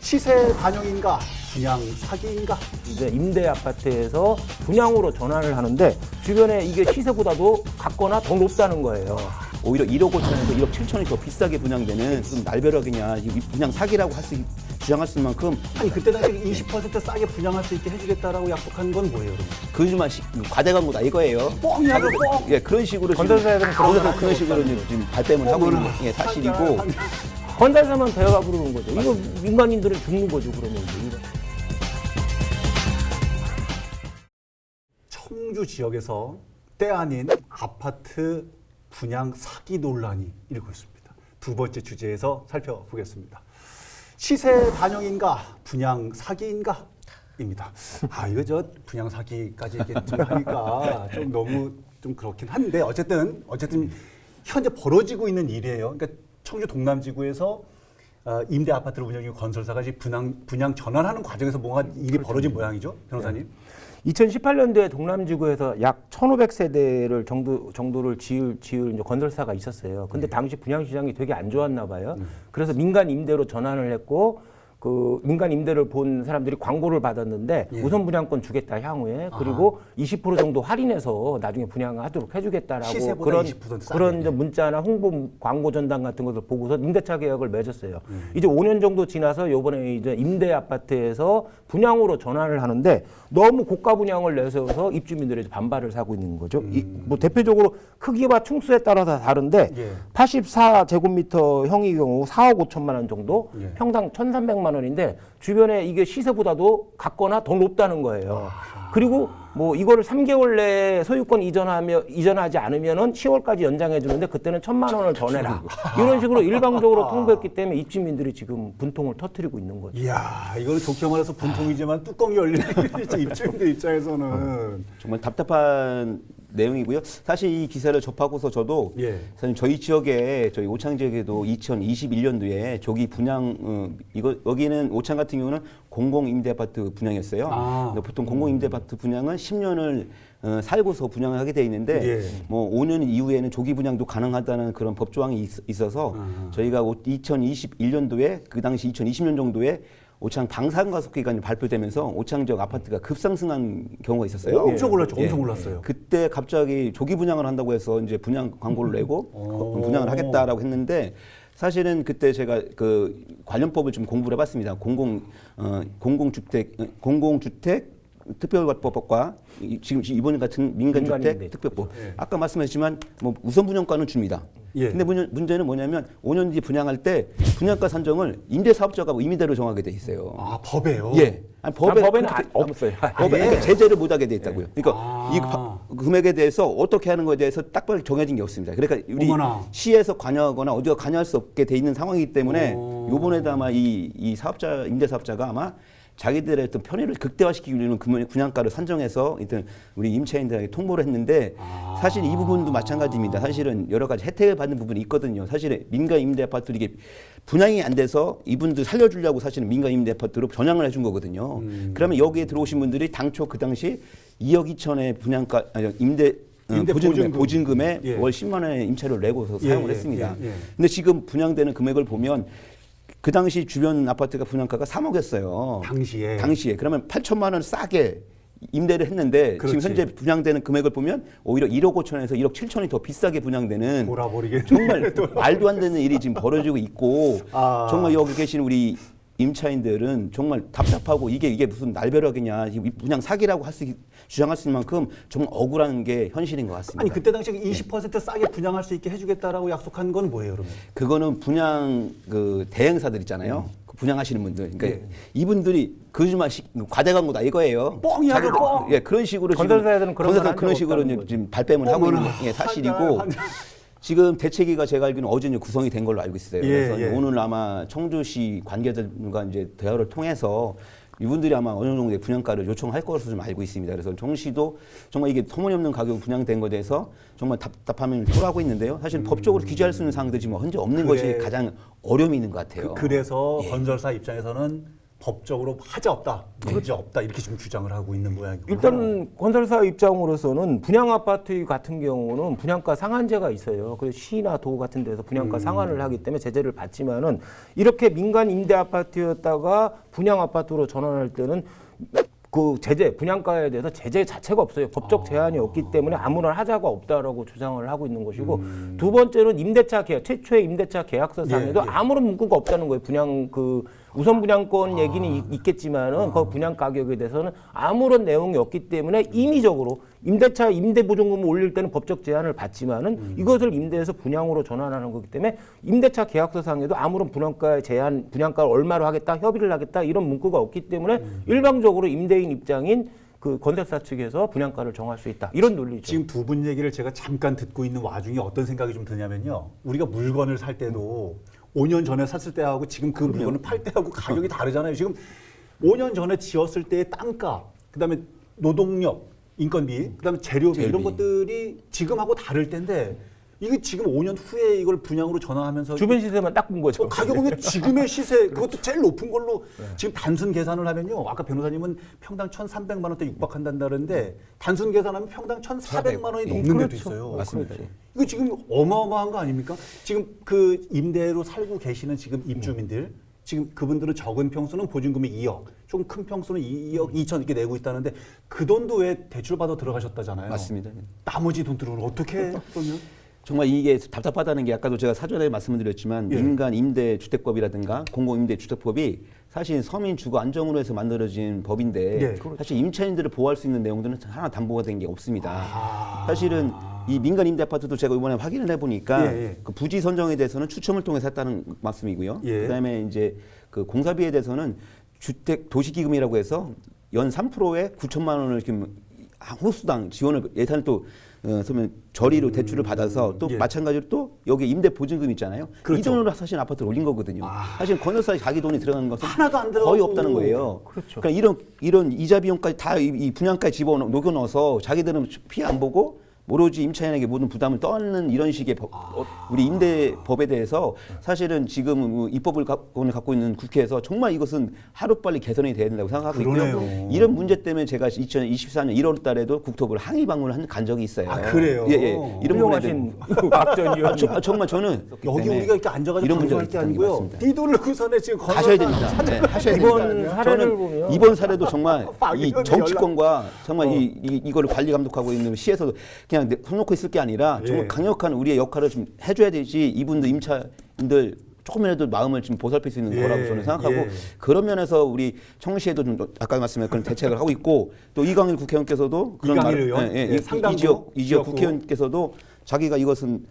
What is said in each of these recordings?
시세 반영인가 분양 사기인가? 이제 임대 아파트에서 분양으로 전환을 하는데 주변에 이게 시세보다도 같거나 더 높다는 거예요. 오히려 1억 5천에서 1억 7천이 더 비싸게 분양되는 무슨 날벼락이냐, 이 분양 사기라고 주장할 수 있는 만큼 아니 그때 당시 20% 싸게 분양할 수 있게 해주겠다라고 약속한 건 뭐예요? 그러면? 거짓말 과대 광고다 이거예요. 뻥이야, 뻥. 예, 그런 식으로 건설사들은 그런 식으로 지금 발뺌을 하고 있는 게 사실이고. 건설사만 대여가 부르는 거죠. 이거 민간인들은 죽는 거죠. 그러면 이제. 청주 지역에서 때 아닌 아파트 분양 사기 논란이 일고 있습니다. 두 번째 주제에서 살펴보겠습니다. 시세 반영인가 분양 사기인가? 입니다. 아 이거 저 분양 사기까지 이렇게 좀 하니까 좀 너무 좀 그렇긴 한데 어쨌든 현재 벌어지고 있는 일이에요. 그러니까 청주 동남지구에서 임대 아파트를 운영하는 건설사가 지금 분양 전환하는 과정에서 뭔가 일이 벌어진 모양이죠, 변호사님. 2018년도에 동남지구에서 약 1,500세대를 정도를 지을 이제 건설사가 있었어요. 근데 당시 분양 시장이 되게 안 좋았나 봐요. 그래서 민간 임대로 전환을 했고 그 민간 임대를 본 사람들이 광고를 받았는데 우선 분양권 주겠다 향후에 그리고 20% 정도 할인해서 나중에 분양하도록 해주겠다라고 그런 이제 문자나 홍보 광고 전단 같은 것을 보고서 임대차 계약을 맺었어요. 이제 5년 정도 지나서 이번에 이제 임대 아파트에서 분양으로 전환을 하는데 너무 고가 분양을 내세워서 입주민들이 반발을 사고 있는 거죠. 뭐 대표적으로 크기와 층수에 따라서 다른데 84제곱미터 형의 경우 4억 5천만 원 정도, 평당 1,300만 원인데 주변에 이게 시세보다도 같거나 더 높다는 거예요. 그리고 뭐 이거를 3개월 내에 소유권 이전하지 않으면은 10월까지 연장해 주는데 그때는 1,000만 원을 더 내라. 이런 식으로 일방적으로 통보했기 때문에 입주민들이 지금 분통을 터뜨리고 있는 거죠. 이야, 이거는 좋게 말해서 분통이지만 뚜껑이 열리는 입주민들 입장에서는 정말 답답한 내용이고요. 사실 이 기사를 접하고서 저도 사실 저희 지역에 저희 오창 지역에도 2021년도에 조기 분양 여기는 오창 같은 경우는 공공 임대 아파트 분양이었어요. 보통 공공 임대 아파트 분양은 10년을 살고서 분양을 하게 돼 있는데 뭐 5년 이후에는 조기 분양도 가능하다는 그런 법 조항이 있어서 저희가 2021년도에 그 당시 2020년 정도에 오창 방산가속 기간이 발표되면서 오창 지역 아파트가 급상승한 경우가 있었어요. 엄청 올랐죠. 엄청 올랐어요. 그때 갑자기 조기 분양을 한다고 해서 이제 분양 광고를 내고 분양을 하겠다라고 했는데 사실은 그때 제가 그 관련법을 좀 공부를 해봤습니다. 공공주택 특별법과 지금 이번 같은 민간주택 특별법. 아까 말씀하셨지만 뭐 우선 분양가는 줍니다. 근데 문제는 뭐냐면 5년 뒤 분양할 때 분양가 산정을 임대사업자가 임의대로 정하게 돼 있어요. 아 법에요? 예. 아니, 법에는 없어요. 법에 제재를 못하게 돼 있다고요. 그러니까 이 금액에 대해서 어떻게 하는 거에 대해서 딱히 정해진 게 없습니다. 그러니까 우리 시에서 관여하거나 어디가 관여할 수 없게 돼 있는 상황이기 때문에 요번에도 아마 이 사업자 임대사업자가 아마 자기들의 어떤 편의를 극대화시키기 위한 분양가를 산정해서 일단 우리 임차인들에게 통보를 했는데 사실 이 부분도 마찬가지입니다. 사실은 여러 가지 혜택을 받는 부분이 있거든요. 사실은 민간 임대 아파트 이게 분양이 안 돼서 이분들 살려주려고 사실은 민간 임대 아파트로 전향을 해준 거거든요. 그러면 여기에 들어오신 분들이 당초 그 당시 2억 2천의 분양가 임대 보증금에 월 10만 원의 임차료를 내고서 사용을 했습니다. 근데 지금 분양되는 금액을 보면 그 당시 주변 아파트가 분양가가 3억이었어요. 당시에. 그러면 8천만 원 싸게 임대를 했는데 지금 현재 분양되는 금액을 보면 오히려 1억 5천에서 1억 7천이 더 비싸게 분양되는 정말 말도 안 되는 일이 지금 벌어지고 있고 정말 여기 계신 우리 임차인들은 정말 답답하고 이게 무슨 날벼락이냐, 분양 사기라고 주장할 수 있는 만큼 정말 억울한 게 현실인 것 같습니다. 아니 그때 당시 20% 싸게 분양할 수 있게 해주겠다라고 약속한 건 뭐예요, 그러면? 그거는 분양 그 대행사들 있잖아요. 그 분양하시는 분들, 그러니까 이분들이 거짓말 과대 광고다 이거예요. 뻥이야, 뻥. 예, 그런 식으로 건설사들은 그런 식으로 지금 발뺌을 하고 있는 게 사실이고. 지금 대책위가 제가 알기로는 어제 구성이 된 걸로 알고 있어요. 그래서 오늘 아마 청주시 관계자들과 이제 대화를 통해서 이분들이 아마 어느 정도의 분양가를 요청할 것으로 좀 알고 있습니다. 그래서 청주시도 정말 이게 터무니없는 가격으로 분양된 것에 대해서 정말 답답함을 토로하고 있는데요. 사실 법적으로 규제할 수 있는 사항들이 지금 현재 없는 것이 가장 어려움이 있는 것 같아요. 그래서 건설사 입장에서는 법적으로 하자 없다, 문제 없다 이렇게 지금 주장을 하고 있는 모양이고. 일단 건설사 입장으로서는 분양 아파트 같은 경우는 분양가 상한제가 있어요. 그래서 시나 도 같은 데서 분양가 상한을 하기 때문에 제재를 받지만은 이렇게 민간 임대 아파트였다가 분양 아파트로 전환할 때는 그 제재, 분양가에 대해서 제재 자체가 없어요. 법적 제한이 없기 때문에 아무런 하자가 없다라고 주장을 하고 있는 것이고, 두 번째는 임대차 계약, 최초의 임대차 계약서상에도 아무런 문구가 없다는 거예요. 분양 그 우선 분양권 얘기는 있겠지만은 그 분양 가격에 대해서는 아무런 내용이 없기 때문에 임의적으로 임대차 임대 보증금을 올릴 때는 법적 제한을 받지만은 이것을 임대에서 분양으로 전환하는 거기 때문에 임대차 계약서상에도 아무런 분양가의 제한, 분양가를 얼마로 하겠다, 협의를 하겠다 이런 문구가 없기 때문에 일방적으로 임대인 입장인 그 건설사 측에서 분양가를 정할 수 있다. 이런 논리죠. 지금 두 분 얘기를 제가 잠깐 듣고 있는 와중에 어떤 생각이 좀 드냐면요. 우리가 물건을 살 때도 5년 전에 샀을 때하고 지금 그 물건을 팔 때하고 가격이 다르잖아요. 지금 5년 전에 지었을 때의 땅가, 그다음에 노동력, 인건비, 그다음에 재료비 이런 것들이 지금하고 다를 텐데 이게 지금 5년 후에 이걸 분양으로 전환하면서 주변 시세만 딱 본 거죠. 가격은 지금의 시세 그것도 제일 높은 걸로 지금 단순 계산을 하면요. 아까 변호사님은 평당 1,300만 원대 육박한다는데 단순 계산하면 평당 1,400만 원이 넘는 데도 있어요. 맞습니다. 이거 지금 어마어마한 거 아닙니까? 지금 그 임대로 살고 계시는 지금 입주민들 지금 그분들은 적은 평수는 보증금이 2억, 좀 큰 평수는 2억 2천 이렇게 내고 있다는데 그 돈도 왜 대출받아 들어가셨다잖아요. 맞습니다. 나머지 돈들은 어떻게 그러면? 정말 이게 답답하다는 게 아까도 제가 사전에 말씀을 드렸지만 민간 임대 주택법이라든가 공공 임대 주택법이 사실 서민 주거 안정으로 해서 만들어진 법인데 사실 임차인들을 보호할 수 있는 내용들은 하나 담보가 된 게 없습니다. 사실은 이 민간 임대 아파트도 제가 이번에 확인을 해보니까 그 부지 선정에 대해서는 추첨을 통해서 했다는 말씀이고요. 그다음에 이제 그 공사비에 대해서는 주택 도시기금이라고 해서 연 3%에 9천만 원을 지금 호수당 지원을 예산을 또 그러면 저리로 대출을 받아서 또 마찬가지로 또 여기 임대 보증금 있잖아요. 이 돈으로 사실 아파트를 올린 거거든요. 사실 건설사에 자기 돈이 들어가는 것은 하나도 안 들어가고. 거의 없다는 거예요. 그렇죠. 그러니까 이런 이자 비용까지 다 이 분양가에 녹여 넣어서 자기들은 피해 안 보고 오로지 임차인에게 모든 부담을 떠안는 이런 식의 우리 임대법에 대해서 사실은 지금 입법을 갖고 있는 국회에서 정말 이것은 하루빨리 개선이 돼야 된다고 생각하고 그러네요. 있고요. 이런 문제 때문에 제가 2024년 1월 달에도 국토부를 항의 방문을 간 적이 있어요. 아, 그래요? 예. 이런 부분에 훌륭하신 박전 의원. 정말 저는 여기 우리가 이렇게 앉아가지고 이런 방송할 문제가 게 있다는 게 아니고요. 맞습니다. 이 돈을 그 선에 지금 가셔야 됩니다. 네, 하셔야 이번 됩니다. 사례를 저는 보면 이번 사례도 정말 이 박의원이 정치권과 정말 이거를 관리 감독하고 있는 시에서도 그냥 손 놓고 있을 게 아니라 정말 강력한 우리의 역할을 좀 해줘야 되지. 이분들 임차인들 조금이라도 마음을 좀 보살필 수 있는 거라고 저는 생각하고 그런 면에서 우리 청시에도 좀 아까 말씀드린 그런 대책을 하고 있고 또 이광일 국회의원께서도 그런 이광일 의원? 상당부 이 지역 국회의원께서도 자기가 이것은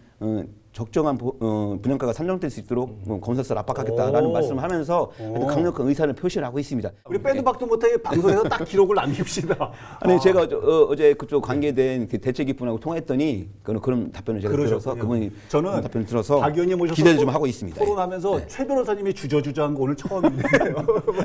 적정한 분양가가 산정될 수 있도록 건설사를 압박하겠다라는 말씀을 하면서 강력한 의사를 표시를 하고 있습니다. 우리 빼도 박도 못하게 방송에서 딱 기록을 남깁시다. 아니 제가 어제 그쪽 관계된 그 대책위분하고 통화했더니 그런 답변을 제가 들어서 그분이 저는 답변을 들어서 박 의원님 모셔서 기대를 좀 하고 있습니다. 토론하면서 최 변호사님이 주저주저한 거 오늘 처음인데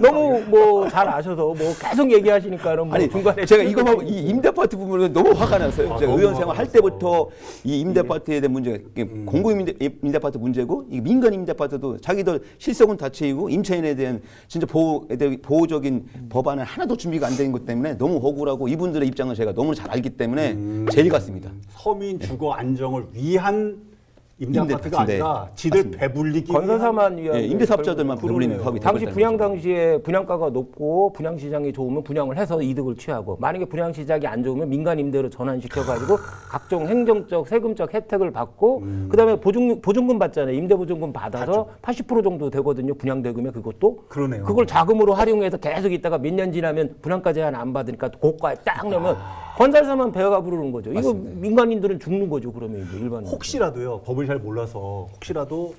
너무 뭐 잘 아셔서 뭐 계속 얘기하시니까는 뭐 아니 중간에 제가 이거 보고 이 임대 아파트 부분에 너무 화가 났어요. 제가 의원 생활 할 때부터 이 임대 아파트에 대한 문제, 공공 임대 아파트 문제고 이 민간 임대 아파트도 자기들 실속은 다치고 임차인에 대한 진짜 보호적인 법안은 하나도 준비가 안 된 것 때문에 너무 억울하고 이분들의 입장을 제가 너무 잘 알기 때문에 제일 같습니다. 서민 주거 안정을 위한 임대 아파트가 임대 아니라 지들 배불리기 건설사만 위한 임대사업자들만 배불리는 사업이 당시 되고 분양 있다는 당시에 분양가가 높고 분양 시장이 좋으면 분양을 해서 이득을 취하고 만약에 분양 시장이 안 좋으면 민간 임대로 전환시켜 가지고 각종 행정적 세금적 혜택을 받고 그다음에 보증금 받잖아요. 임대 보증금 받아서 80% 정도 되거든요. 분양 대금에 그것도 그러네요. 그걸 자금으로 활용해서 계속 있다가 몇 년 지나면 분양가 제한 안 받으니까 고가에 딱 넣으면 건설사만 배가 부르는 거죠. 이거 민간인들은 죽는 거죠. 그러면 이제 일반 혹시라도요 법을 잘 몰라서 혹시라도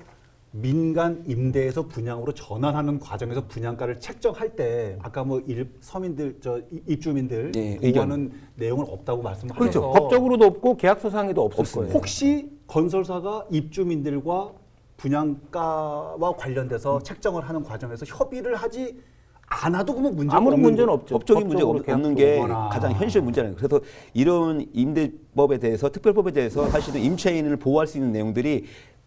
민간 임대에서 분양으로 전환하는 과정에서 분양가를 책정할 때 아까 뭐 서민들 입주민들 요구하는 내용은 없다고 말씀하셔서 그렇죠. 법적으로도 없고 계약서상에도 없을 거예요. 혹시 건설사가 입주민들과 분양가와 관련돼서 책정을 하는 과정에서 협의를 하지 않아도 그러면 문제가 아무런 없는 문제는 거- 없죠. 법적인 문제가 없는 게 어머나. 가장 현실 문제라는 거예요. 그래서 이런 임대법에 대해서 특별법에 대해서 사실은 임차인을 보호할 수 있는 내용들이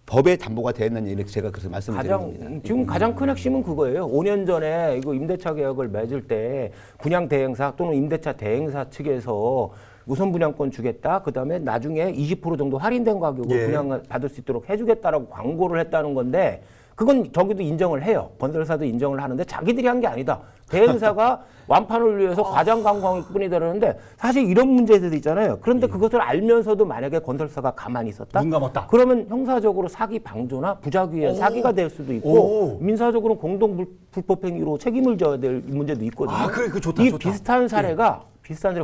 법에 담보가 되었느냐 이렇게 제가 그래서 말씀을 드립니다. 지금 가장 큰 핵심은 그거예요. 5년 전에 이거 임대차 계약을 맺을 때 분양 대행사 또는 임대차 대행사 측에서 우선 분양권 주겠다. 그다음에 나중에 20% 정도 할인된 가격으로 예. 분양을 받을 수 있도록 해주겠다라고 광고를 했다는 건데 그건 저기도 인정을 해요. 건설사도 인정을 하는데 자기들이 한 게 아니다. 대행사가 완판을 위해서 과장 강광일 뿐이다라는데 사실 이런 문제들도 있잖아요. 그런데 그것을 알면서도 만약에 건설사가 가만히 있었다? 눈 감았다. 그러면 형사적으로 사기 방조나 부작위의 사기가 될 수도 있고 오. 민사적으로 공동 불법행위로 책임을 져야 될 문제도 있거든요. 아, 그래, 그 좋다, 이 좋다. 비슷한 사례가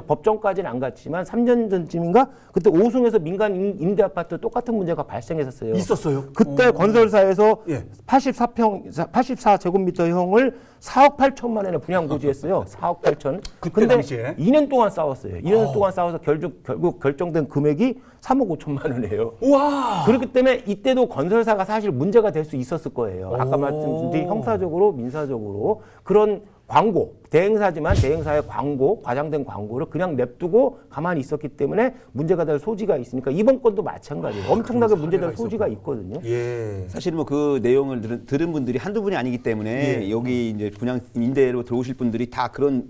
법정까지는 안 갔지만 3년 전쯤인가 그때 오송에서 민간 임대 아파트 똑같은 문제가 발생했었어요. 있었어요? 그때 건설사에서 예. 84제곱미터형을 4억 8천만 원에 분양 고지했어요. 4억 8천. 그때 근데 당시에? 2년 동안 싸웠어요. 2년 동안 싸워서 결국 결정된 금액이 3억 5천만 원이에요. 우와. 그렇기 때문에 이때도 건설사가 사실 문제가 될 수 있었을 거예요. 아까 말씀드린 형사적으로 민사적으로 그런 광고, 대행사지만 대행사의 광고, 과장된 광고를 그냥 냅두고 가만히 있었기 때문에 문제가 될 소지가 있으니까 이번 건도 마찬가지예요. 엄청나게 문제될 사례가 소지가 있었구나. 있거든요. 예. 사실 뭐 그 내용을 들은 분들이 한두 분이 아니기 때문에 예. 여기 이제 분양 임대로 들어오실 분들이 다 그런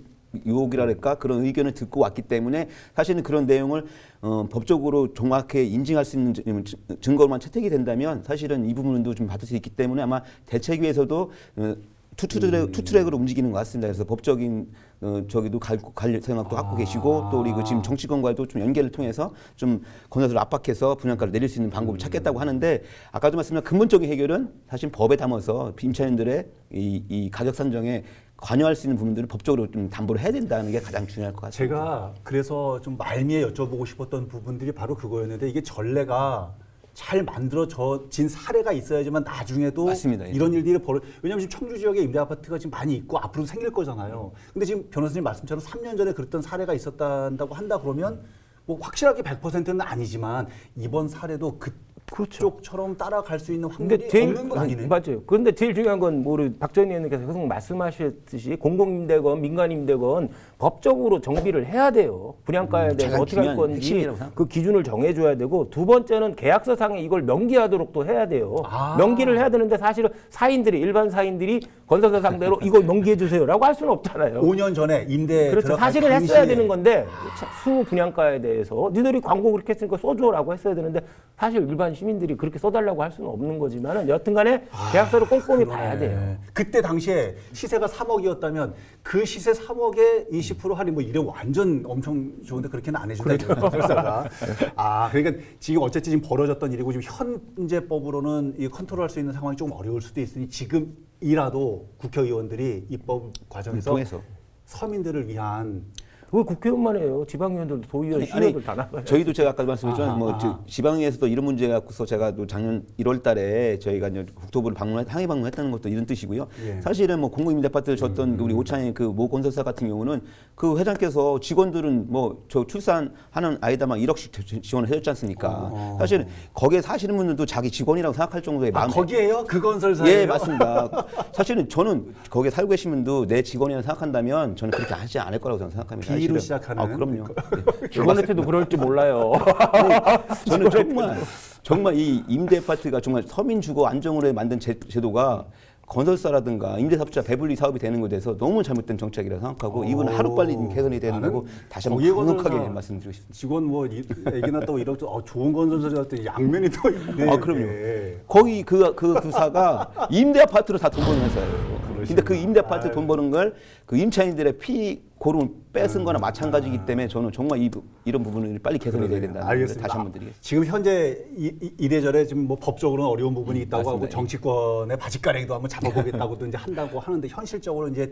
유혹이랄까 그런 의견을 듣고 왔기 때문에 사실은 그런 내용을 법적으로 정확하게 인증할 수 있는 증거만 채택이 된다면 사실은 이 부분도 좀 받을 수 있기 때문에 아마 대책위에서도 투트랙으로 움직이는 것 같습니다. 그래서 법적인 저기도 갈 생각도 갖고 계시고 또 우리 그 지금 정치권과도 좀 연계를 통해서 좀 건설사를 압박해서 분양가를 내릴 수 있는 방법을 찾겠다고 하는데 아까도 말씀드린 근본적인 해결은 사실 법에 담아서 임차인들의 이 가격 산정에 관여할 수 있는 부분들을 법적으로 좀 담보를 해야 된다는 게 가장 중요할 것 같습니다. 제가 그래서 좀 말미에 여쭤보고 싶었던 부분들이 바로 그거였는데 이게 전례가 잘 만들어진 사례가 있어야지만 나중에도 맞습니다. 이런 일들이 왜냐하면 지금 청주 지역에 임대 아파트가 지금 많이 있고 앞으로도 생길 거잖아요. 근데 지금 변호사님 말씀처럼 3년 전에 그랬던 사례가 있었다고 한다 그러면 뭐 확실하게 100%는 아니지만 이번 사례도 그쪽처럼 따라갈 수 있는 확률이 없는 건 아니네. 맞아요. 그런데 제일 중요한 건 우리 박 전 의원님께서 계속 말씀하셨듯이 공공임대건 민간임대건 법적으로 정비를 해야 돼요. 분양가에 대해서 가장 어떻게 할 중요한 건지 핵심이라고 생각합니다. 그 기준을 정해줘야 되고 두 번째는 계약서상에 이걸 명기하도록 또 해야 돼요. 명기를 해야 되는데 사실은 일반 사인들이 건설사 상대로 이걸 명기해 주세요라고 할 수는 없잖아요. 5년 전에 임대 그렇죠. 들어갈 사실은 당시에 했어야 되는 건데 수 분양가에 대해서 니들이 광고 그렇게 했으니까 써줘라고 했어야 되는데 사실 일반 시민들이 그렇게 써달라고 할 수는 없는 거지만은 여튼간에 계약서를 꼼꼼히 봐야 돼요. 그때 당시에 시세가 3억이었다면 그 시세 3억에 20% 할인 뭐 이런 완전 엄청 좋은데 그렇게는 안 해준다는 거예요. 건설사가. 그러니까 지금 어쨌든 지금 벌어졌던 일이고 지금 현재법으로는 이 컨트롤할 수 있는 상황이 좀 어려울 수도 있으니 지금이라도 국회의원들이 입법 과정에서 통해서 서민들을 위한 왜 국회의원만 해요? 지방의원들도 도의원, 시의원들 다 나가요. 저희도 제가 아까 말씀드렸지만 지방에서도 이런 문제 갖고서 제가 또 작년 1월달에 저희가 이제 국토부를 항의 방문했다는 것도 이런 뜻이고요. 예. 사실은 뭐 공공임대 아파트를 줬던 우리 오창의 그 모 건설사 같은 경우는 그 회장께서 직원들은 뭐 저 출산하는 아이다 막 1억씩 지원을 해줬지 않습니까? 사실은 거기에 사시는 분들도 자기 직원이라고 생각할 정도의 마음. 거기에요? 그 건설사예요? 예, 맞습니다. 사실은 저는 거기에 살고 계신 분도 내 직원이라고 생각한다면 저는 그렇게 하지 않을 거라고 저는 생각합니다. B로 사실은. 시작하는. 그럼요. 직원한테도 그럴지 몰라요. 저는 정말 이 임대 아파트가 정말 서민 주거 안정으로 만든 제도가 건설사라든가 임대사업자 배분리 사업이 되는 것에 대해서 너무 잘못된 정책이라고 생각하고 이건 하루빨리 좀 개선이 되는 거고 다시 한번 강력하게 말씀드리고 싶습니다. 직원 뭐 애기 낳다고 이런 좋은 건설사한테 양면이 또 있네. 그럼요. 거기 그 두사가 임대 아파트로 다 돈 버는 회사예요. 근데 그 임대 아파트 돈 버는 걸 그 임차인들의 피 고름을 뺏은 거나 마찬가지이기 때문에 저는 정말 이런 부분을 빨리 개선이 돼야 된다는 걸 다시 한번 드리겠습니다. 지금 현재 이래저래 지금 뭐 법적으로는 어려운 부분이 있다고 하고 맞습니다. 정치권의 바짓가랭이도 한번 잡아보겠다고도 이제 한다고 하는데 현실적으로 이제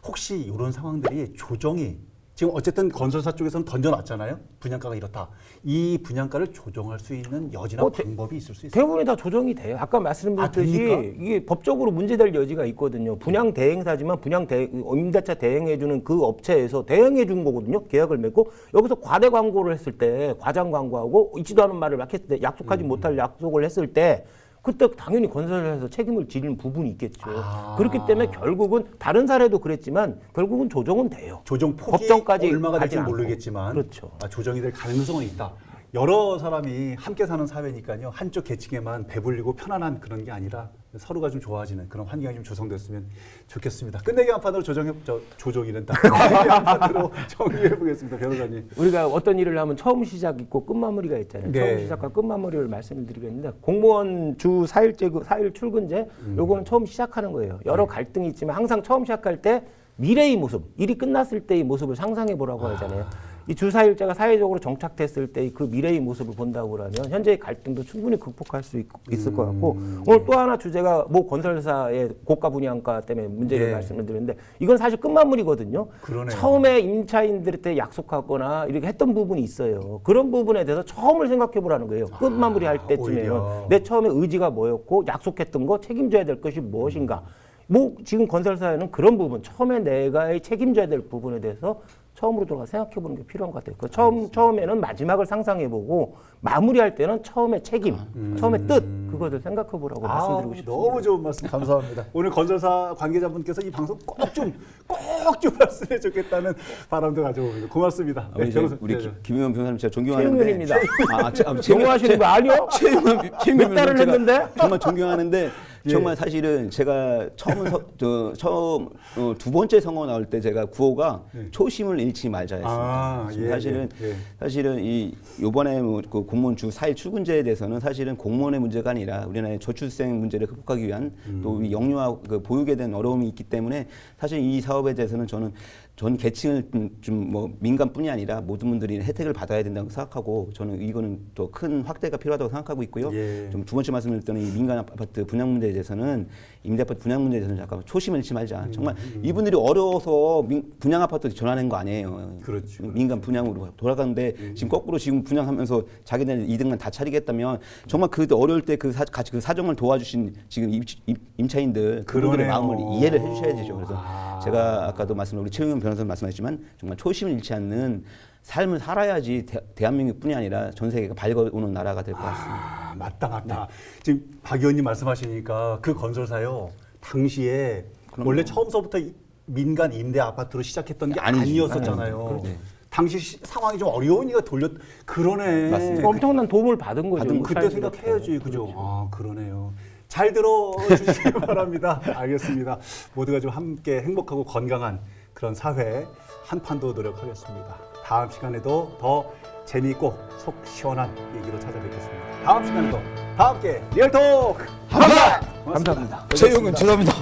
혹시 이런 상황들이 조정이 지금 어쨌든 건설사 쪽에서는 던져놨잖아요. 분양가가 이렇다. 이 분양가를 조정할 수 있는 여지나 방법이 있을 수 있어요. 대부분이 다 조정이 돼요. 아까 말씀드렸듯이 됩니까? 이게 법적으로 문제될 여지가 있거든요. 분양 대행사지만 임대차 대행해주는 그 업체에서 대행해 준 거거든요. 계약을 맺고 여기서 과대 광고를 했을 때 과장 광고하고 있지도 않은 말을 막 했을 때 약속하지 못할 약속을 했을 때 그때 당연히 건설사에서 책임을 지는 부분이 있겠죠. 그렇기 때문에 결국은 다른 사례도 그랬지만 결국은 조정은 돼요. 조정 폭이 법정까지 얼마가 될지 가진 않고. 모르겠지만 그렇죠. 조정이 될 가능성은 있다. 여러 사람이 함께 사는 사회니까요. 한쪽 계층에만 배불리고 편안한 그런 게 아니라 서로가 좀 좋아지는 그런 환경이 좀 조성됐으면 좋겠습니다. 끝내기 한 판으로 조정이란다. 끝내기 한 판으로 정리해 보겠습니다, 변호사님. 우리가 어떤 일을 하면 처음 시작 있고 끝마무리가 있잖아요. 네. 처음 시작과 끝마무리를 말씀을 드리겠는데 공무원 주 4일 출근제 요거는 처음 시작하는 거예요. 여러 갈등이 있지만 항상 처음 시작할 때 미래의 모습, 일이 끝났을 때의 모습을 상상해 보라고 하잖아요. 이 주 4일제가 사회적으로 정착됐을 때 그 미래의 모습을 본다고 그러면 현재의 갈등도 충분히 극복할 수 있을 것 같고 오늘 또 하나 주제가 모 건설사의 고가 분양가 때문에 문제를 네. 말씀을 드렸는데 이건 사실 끝마무리거든요. 그러네요. 처음에 임차인들한테 약속하거나 이렇게 했던 부분이 있어요. 그런 부분에 대해서 처음을 생각해 보라는 거예요. 끝마무리 할 때쯤에는 오히려. 내 처음에 의지가 뭐였고 약속했던 거 책임져야 될 것이 무엇인가. 뭐 지금 건설사에는 그런 부분 처음에 내가 책임져야 될 부분에 대해서 처음으로 돌아가 생각해보는 게 필요한 것 같아요. 처음에는 마지막을 상상해보고 마무리할 때는 처음에 책임, 처음에 뜻 그것을 생각해보라고 말씀드리고 싶습니다. 너무 좋은 말씀 감사합니다. 오늘 건설사 관계자분께서 이 방송 꼭 좀 말씀해 주겠다는 바람도 가져옵니다. 고맙습니다. 우리, 변호사. 우리 네. 김용현 변호사님 제가 존경하는데 최용현입니다. 존경하시는 거 아니요? 몇 달을 제가 했는데? 정말 존경하는데 예. 정말 사실은 제가 처음 두 번째 선거 나올 때 제가 구호가 초심을 잃지 말자였습니다. 사실은 이 요번에 그 공무원 주 4일 출근제에 대해서는 사실은 공무원의 문제가 아니라 우리나라의 저출생 문제를 극복하기 위한 또 이 영유아 그 보육에 대한 어려움이 있기 때문에 사실 이 사업에 대해서는 저는 전 계층을 좀 뭐 민간뿐이 아니라 모든 분들이 혜택을 받아야 된다고 생각하고 저는 이거는 또 큰 확대가 필요하다고 생각하고 있고요. 예. 좀 두 번째 말씀드렸던 이 민간 아파트 분양 문제에 대해서는 임대 아파트 분양 문제에 대해서는 잠깐 초심을 잃지 말자. 정말 이분들이 어려워서 분양 아파트 전환한 거 아니에요. 그렇죠. 민간 분양으로 돌아가는데 지금 거꾸로 지금 분양하면서 자기네 이득만 다 차리겠다면 정말 그 어려울 때 그 사정을 도와주신 지금 임차인들 그분들의 그러네요. 마음을 이해를 해주셔야 되죠. 그래서 제가 아까도 우리 최용현 변호사님 말씀하셨지만 정말 초심을 잃지 않는 삶을 살아야지 대한민국뿐이 아니라 전 세계가 밝아오는 나라가 될 것 같습니다. 맞다. 지금 박 의원님 말씀하시니까 그 건설사요 당시에 원래 처음서부터 민간 임대 아파트로 시작했던 게 아니었었잖아요. 당시 상황이 좀 어려우니까 그러네. 맞습니다. 엄청난 도움을 받은 거죠. 그때 생각해야지, 그죠? 아, 그러네요. 잘 들어주시기 바랍니다. 알겠습니다. 모두가 좀 함께 행복하고 건강한 그런 사회 한판도 노력하겠습니다. 다음 시간에도 더 재미있고 속 시원한 얘기로 찾아뵙겠습니다. 다음 시간에도 다 함께 리얼톡! 감사합니다. 감사합니다. 최용현 죄송합니다.